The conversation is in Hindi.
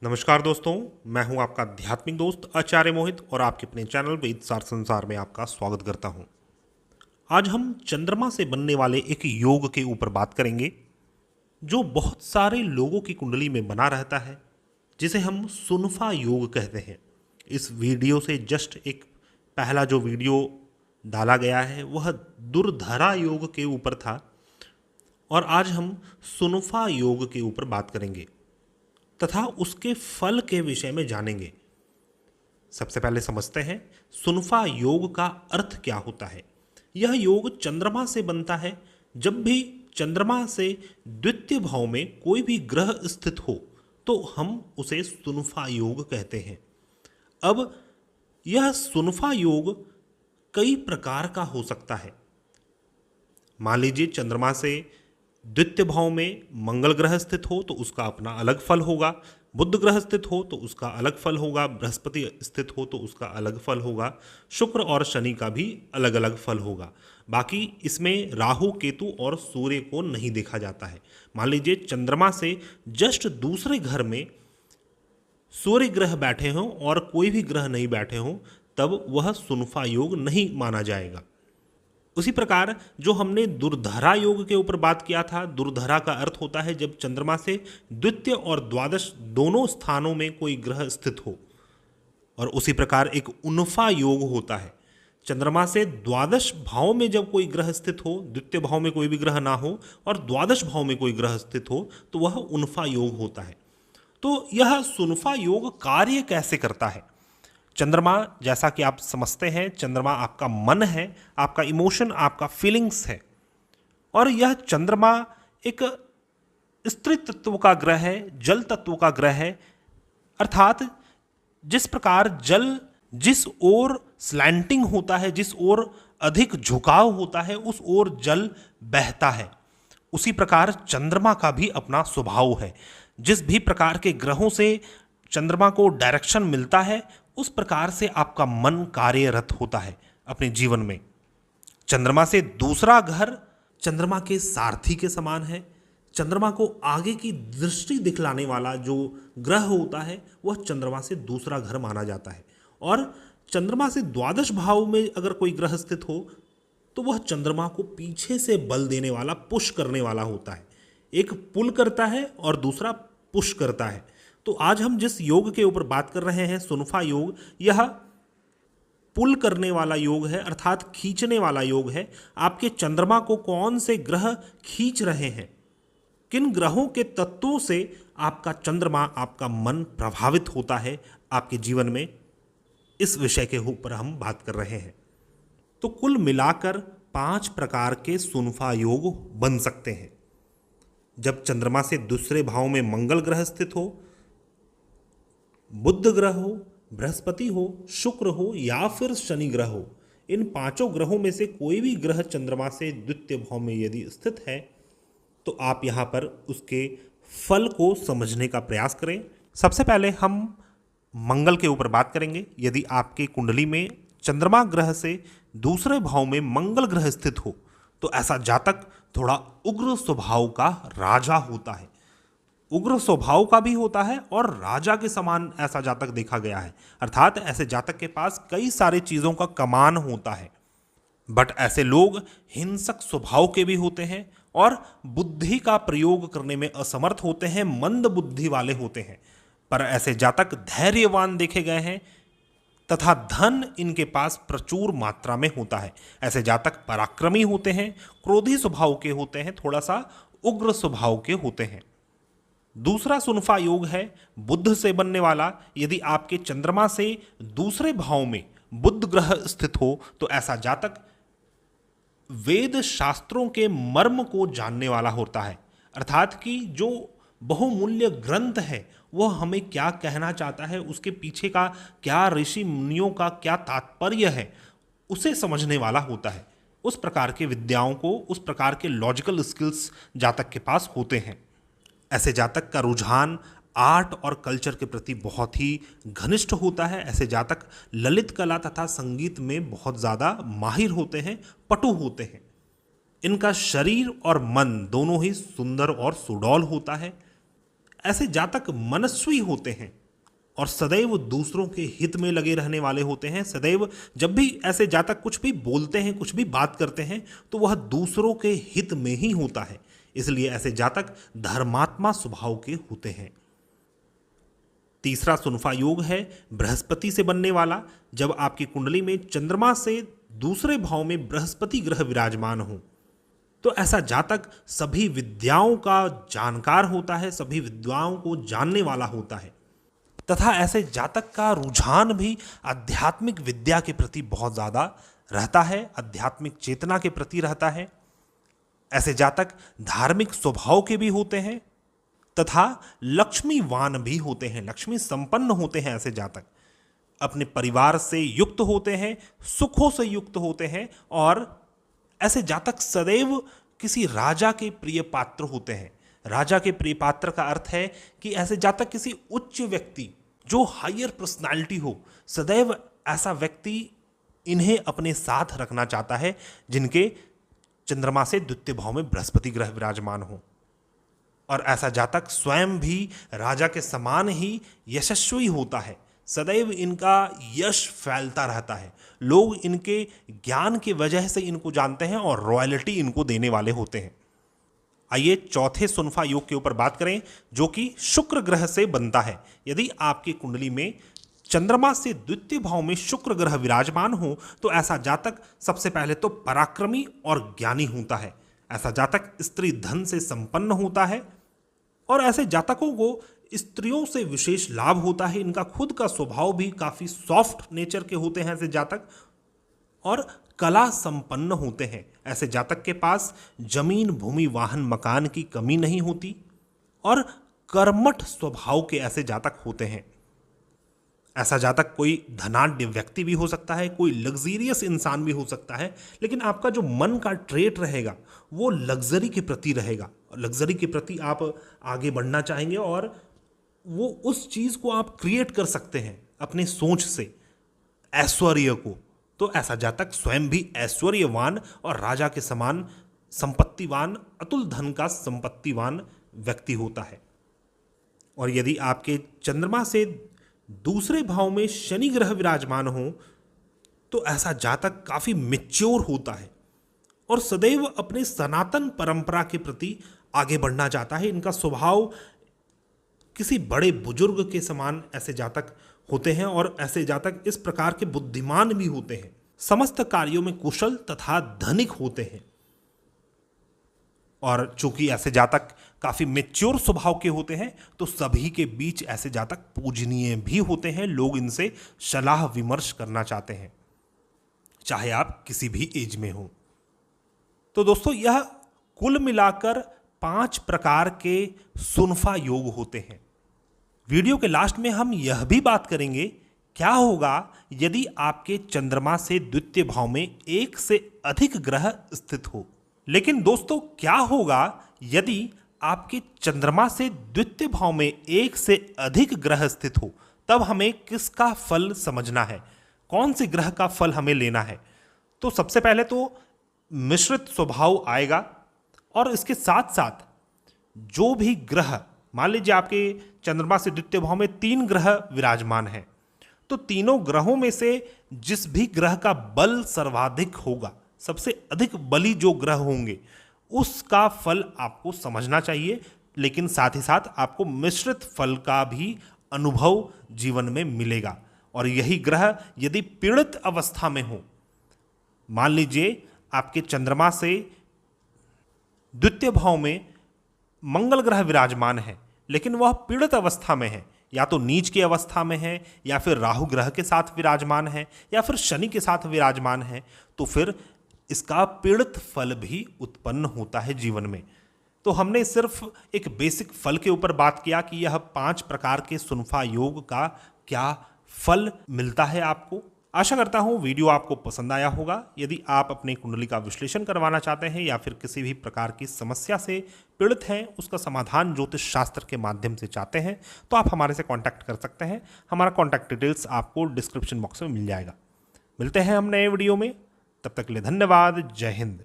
नमस्कार दोस्तों, मैं हूं आपका आध्यात्मिक दोस्त आचार्य मोहित और आपके अपने चैनल वेद सार संसार में आपका स्वागत करता हूं। आज हम चंद्रमा से बनने वाले एक योग के ऊपर बात करेंगे जो बहुत सारे लोगों की कुंडली में बना रहता है, जिसे हम सुनफा योग कहते हैं। इस वीडियो से जस्ट एक पहला जो वीडियो डाला गया है वह दुर्धरा योग के ऊपर था और आज हम सुनफा योग के ऊपर बात करेंगे तथा उसके फल के विषय में जानेंगे। सबसे पहले समझते हैं सुनफा योग का अर्थ क्या होता है। यह योग चंद्रमा से बनता है। जब भी चंद्रमा से द्वितीय भाव में कोई भी ग्रह स्थित हो तो हम उसे सुनफा योग कहते हैं। अब यह सुनफा योग कई प्रकार का हो सकता है। मान लीजिए चंद्रमा से द्वितीय भाव में मंगल ग्रह स्थित हो तो उसका अपना अलग फल होगा, बुध ग्रह स्थित हो तो उसका अलग फल होगा, बृहस्पति स्थित हो तो उसका अलग फल होगा, शुक्र और शनि का भी अलग अलग फल होगा। बाकी इसमें राहु केतु और सूर्य को नहीं देखा जाता है। मान लीजिए चंद्रमा से जस्ट दूसरे घर में सूर्य ग्रह बैठे हों और कोई भी ग्रह नहीं बैठे हों तब वह सुनफा योग नहीं माना जाएगा। उसी प्रकार जो हमने दुर्धरा योग के ऊपर बात किया था, दुर्धरा का अर्थ होता है जब चंद्रमा से द्वितीय और द्वादश दोनों स्थानों में कोई ग्रह स्थित हो। और उसी प्रकार एक उन्फा योग होता है, चंद्रमा से द्वादश भाव में जब कोई ग्रह स्थित हो, द्वितीय भाव में कोई भी ग्रह ना हो और द्वादश भाव में कोई ग्रह स्थित हो तो वह उन्फा योग होता है। तो यह सुनफा योग कार्य कैसे करता है। चंद्रमा, जैसा कि आप समझते हैं, चंद्रमा आपका मन है, आपका इमोशन, आपका फीलिंग्स है। और यह चंद्रमा एक स्त्री तत्व का ग्रह है, जल तत्व का ग्रह है। अर्थात जिस प्रकार जल जिस ओर स्लैंटिंग होता है, जिस ओर अधिक झुकाव होता है, उस ओर जल बहता है। उसी प्रकार चंद्रमा का भी अपना स्वभाव है। जिस भी प्रकार के ग्रहों से चंद्रमा को डायरेक्शन मिलता है उस प्रकार से आपका मन कार्यरत होता है अपने जीवन में। चंद्रमा से दूसरा घर चंद्रमा के सारथी के समान है। चंद्रमा को आगे की दृष्टि दिखलाने वाला जो ग्रह होता है वह चंद्रमा से दूसरा घर माना जाता है। और चंद्रमा से द्वादश भाव में अगर कोई ग्रह स्थित हो तो वह चंद्रमा को पीछे से बल देने वाला, पुश करने वाला होता है। एक पुल करता है और दूसरा पुश करता है। तो आज हम जिस योग के ऊपर बात कर रहे हैं, सुनफा योग, यह पुल करने वाला योग है, अर्थात खींचने वाला योग है। आपके चंद्रमा को कौन से ग्रह खींच रहे हैं, किन ग्रहों के तत्वों से आपका चंद्रमा, आपका मन प्रभावित होता है आपके जीवन में, इस विषय के ऊपर हम बात कर रहे हैं। तो कुल मिलाकर 5 प्रकार के सुनफा योग बन सकते हैं। जब चंद्रमा से दूसरे भाव में मंगल ग्रह स्थित हो, बुध ग्रह हो, बृहस्पति हो, शुक्र हो या फिर शनि ग्रह हो, इन 5 ग्रहों में से कोई भी ग्रह चंद्रमा से द्वितीय भाव में यदि स्थित है तो आप यहाँ पर उसके फल को समझने का प्रयास करें। सबसे पहले हम मंगल के ऊपर बात करेंगे। यदि आपकी कुंडली में चंद्रमा ग्रह से दूसरे भाव में मंगल ग्रह स्थित हो तो ऐसा जातक थोड़ा उग्र स्वभाव का राजा होता है। उग्र स्वभाव का भी होता है और राजा के समान ऐसा जातक देखा गया है। अर्थात ऐसे जातक के पास कई सारी चीज़ों का कमान होता है। बट ऐसे लोग हिंसक स्वभाव के भी होते हैं और बुद्धि का प्रयोग करने में असमर्थ होते हैं, मंद बुद्धि वाले होते हैं। पर ऐसे जातक धैर्यवान देखे गए हैं तथा धन इनके पास प्रचुर मात्रा में होता है। ऐसे जातक पराक्रमी होते हैं, क्रोधी स्वभाव के होते हैं, थोड़ा सा उग्र स्वभाव के होते हैं। दूसरा सुनफा योग है बुध से बनने वाला। यदि आपके चंद्रमा से दूसरे भाव में बुध ग्रह स्थित हो तो ऐसा जातक वेद शास्त्रों के मर्म को जानने वाला होता है। अर्थात कि जो बहुमूल्य ग्रंथ है वह हमें क्या कहना चाहता है, उसके पीछे का क्या, ऋषि मुनियों का क्या तात्पर्य है, उसे समझने वाला होता है। उस प्रकार के विद्याओं को, उस प्रकार के लॉजिकल स्किल्स जातक के पास होते हैं। ऐसे जातक का रुझान आर्ट और कल्चर के प्रति बहुत ही घनिष्ठ होता है। ऐसे जातक ललित कला तथा संगीत में बहुत ज़्यादा माहिर होते हैं, पटु होते हैं। इनका शरीर और मन दोनों ही सुंदर और सुडौल होता है। ऐसे जातक मनस्वी होते हैं और सदैव दूसरों के हित में लगे रहने वाले होते हैं। सदैव जब भी ऐसे जातक कुछ भी बोलते हैं, कुछ भी बात करते हैं, तो वह दूसरों के हित में ही होता है। इसलिए ऐसे जातक धर्मात्मा स्वभाव के होते हैं। तीसरा सुनफा योग है बृहस्पति से बनने वाला। जब आपकी कुंडली में चंद्रमा से दूसरे भाव में बृहस्पति ग्रह विराजमान हो तो ऐसा जातक सभी विद्याओं का जानकार होता है, सभी विद्याओं को जानने वाला होता है तथा ऐसे जातक का रुझान भी आध्यात्मिक विद्या के प्रति बहुत ज़्यादा रहता है, आध्यात्मिक चेतना के प्रति रहता है। ऐसे जातक धार्मिक स्वभाव के भी होते हैं तथा लक्ष्मीवान भी होते हैं, लक्ष्मी संपन्न होते हैं। ऐसे जातक अपने परिवार से युक्त होते हैं, सुखों से युक्त होते हैं और ऐसे जातक सदैव किसी राजा के प्रिय पात्र होते हैं। राजा के प्रिय पात्र का अर्थ है कि ऐसे जातक किसी उच्च व्यक्ति जो हायर पर्सनालिटी हो, सदैव ऐसा व्यक्ति इन्हें अपने साथ रखना चाहता है जिनके चंद्रमा से द्वितीय भाव में बृहस्पति ग्रह विराजमान हो। और ऐसा जातक स्वयं भी राजा के समान ही यशस्वी होता है, सदैव इनका यश फैलता रहता है, लोग इनके ज्ञान की वजह से इनको जानते हैं और रॉयल्टी इनको देने वाले होते हैं। आइए चौथे सुनफा योग के ऊपर बात करें जो कि शुक्र ग्रह से बनता है। यदि आपकी कुंडली में चंद्रमा से द्वितीय भाव में शुक्र ग्रह विराजमान हो तो ऐसा जातक सबसे पहले तो पराक्रमी और ज्ञानी होता है। ऐसा जातक स्त्री धन से संपन्न होता है और ऐसे जातकों को स्त्रियों से विशेष लाभ होता है। इनका खुद का स्वभाव भी काफ़ी सॉफ्ट नेचर के होते हैं ऐसे जातक और कला संपन्न होते हैं। ऐसे जातक के पास जमीन, भूमि, वाहन, मकान की कमी नहीं होती और कर्मठ स्वभाव के ऐसे जातक होते हैं। ऐसा जातक कोई धनाढ्य व्यक्ति भी हो सकता है, कोई लग्जरियस इंसान भी हो सकता है, लेकिन आपका जो मन का ट्रेट रहेगा वो लग्जरी के प्रति रहेगा। लग्जरी के प्रति आप आगे बढ़ना चाहेंगे और वो उस चीज़ को आप क्रिएट कर सकते हैं अपने सोच से, ऐश्वर्य को। तो ऐसा जातक स्वयं भी ऐश्वर्यवान और राजा के समान संपत्तिवान, अतुल धन का संपत्तिवान व्यक्ति होता है। और यदि आपके चंद्रमा से दूसरे भाव में शनि ग्रह विराजमान हो तो ऐसा जातक काफ़ी मैच्योर होता है और सदैव अपने सनातन परंपरा के प्रति आगे बढ़ना चाहता है। इनका स्वभाव किसी बड़े बुजुर्ग के समान ऐसे जातक होते हैं और ऐसे जातक इस प्रकार के बुद्धिमान भी होते हैं, समस्त कार्यों में कुशल तथा धनिक होते हैं। और चूंकि ऐसे जातक काफी मैच्योर स्वभाव के होते हैं तो सभी के बीच ऐसे जातक पूजनीय भी होते हैं। लोग इनसे सलाह विमर्श करना चाहते हैं, चाहे आप किसी भी एज में हो। तो दोस्तों यह कुल मिलाकर 5 प्रकार के सुनफा योग होते हैं। वीडियो के लास्ट में हम यह भी बात करेंगे क्या होगा यदि आपके चंद्रमा से द्वितीय भाव में एक से अधिक ग्रह स्थित हो। लेकिन दोस्तों क्या होगा यदि आपके चंद्रमा से द्वितीय भाव में एक से अधिक ग्रह स्थित हो, तब हमें किसका फल समझना है, कौन से ग्रह का फल हमें लेना है। तो सबसे पहले तो मिश्रित स्वभाव आएगा और इसके साथ साथ जो भी ग्रह, मान लीजिए आपके चंद्रमा से द्वितीय भाव में 3 ग्रह विराजमान हैं, तो तीनों ग्रहों में से जिस भी ग्रह का बल सर्वाधिक होगा, सबसे अधिक बली जो ग्रह होंगे, उसका फल आपको समझना चाहिए। लेकिन साथ ही साथ आपको मिश्रित फल का भी अनुभव जीवन में मिलेगा। और यही ग्रह यदि पीड़ित अवस्था में हो, मान लीजिए आपके चंद्रमा से द्वितीय भाव में मंगल ग्रह विराजमान है लेकिन वह पीड़ित अवस्था में है, या तो नीच की अवस्था में है या फिर राहु ग्रह के साथ विराजमान है या फिर शनि के साथ विराजमान है, तो फिर इसका पीड़ित फल भी उत्पन्न होता है जीवन में। तो हमने सिर्फ एक बेसिक फल के ऊपर बात किया कि यह 5 प्रकार के सुनफा योग का क्या फल मिलता है आपको। आशा करता हूँ वीडियो आपको पसंद आया होगा। यदि आप अपने कुंडली का विश्लेषण करवाना चाहते हैं या फिर किसी भी प्रकार की समस्या से पीड़ित हैं, उसका समाधान ज्योतिष शास्त्र के माध्यम से चाहते हैं, तो आप हमारे से कांटेक्ट कर सकते हैं। हमारा कांटेक्ट डिटेल्स आपको डिस्क्रिप्शन बॉक्स में मिल जाएगा। मिलते हैं हम नए वीडियो में, तब तक के लिए धन्यवाद। जय हिंद।